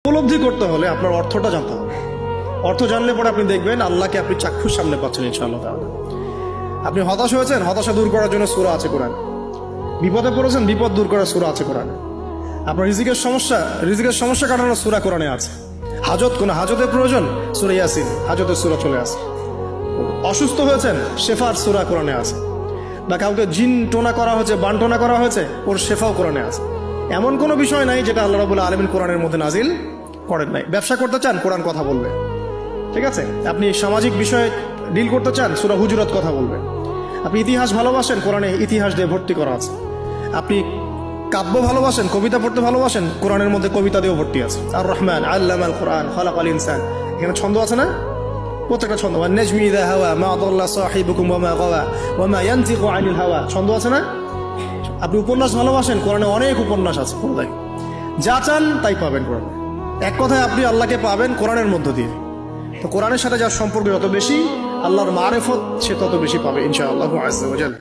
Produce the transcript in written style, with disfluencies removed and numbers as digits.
উপলব্ধি করতে হলে আপনার অর্থটা জানতে হবে। অর্থ জানলে পরে আপনি দেখবেন আল্লাহকে আপনি চাক্ষুষ সামনে পাচ্ছেন ইনশাআল্লাহ তাআলা। আপনি হতাশ হয়েছেন, হতাশা দূর করার জন্য সূরা আছে কোরআন। বিপদে পড়েছেন, বিপদ দূর করার সূরা আছে কোরআনে। আপনার রিজিকের সমস্যা কাটানোর সূরা কোরআনে আছে। কোনো হাজতের প্রয়োজন, সূরা ইয়াসিন, হাজতের সূরা চলে আসে। অসুস্থ হয়েছেন, শেফার সূরা কোরআনে আছে। বা কাউকে জিন টোনা করা হয়েছে, বানটোনা করা হয়েছে, ওর শেফাও কোরআনে আছে। এমন কোনো বিষয় নাই যেটা আল্লাহ রাব্বুল আলামিন কোরআনের মধ্যে নাজিল করেন নাই। ব্যবসা করতে চান, কোরআন কথা বলবে, ঠিক আছে? আপনি সামাজিক বিষয়ে ডিল করতে চান, সূরা হুজুরাত কথা বলবে। আপনি ইতিহাস ভালোবাসেন, কোরআনে ইতিহাস দিয়ে ভর্তি করা আছে। আপনি কাব্য ভালোবাসেন, কবিতা পড়তে ভালোবাসেন, কোরআনের মধ্যে কবিতা দিয়েও ভর্তি আছে। আর রহমান আল্লামাল কোরআন খালাকাল ইনসান, এখানে ছন্দ আছে না? প্রত্যেকটা ছন্দ। নেজমি ইযা হাওয়া মা দাল্লা সাহিবুকুম ওয়া মা গাওয়া ওয়া মা ইয়ানতিকু আনিল হাওয়া, ছন্দ আছে না? আপনি উপন্যাস ভালোবাসেন, কোরআনে অনেক উপন্যাস আছে। কোরআনে যা চান তাই পাবেন কোরআনে। এক কথায় আপনি আল্লাহকে পাবেন কোরআনের মধ্য দিয়ে। তো কোরআনের সাথে যার সম্পর্ক যত বেশি, আল্লাহর মারিফত সে তত বেশি পাবে ইনশাআল্লাহু আযজা ওয়া জাল।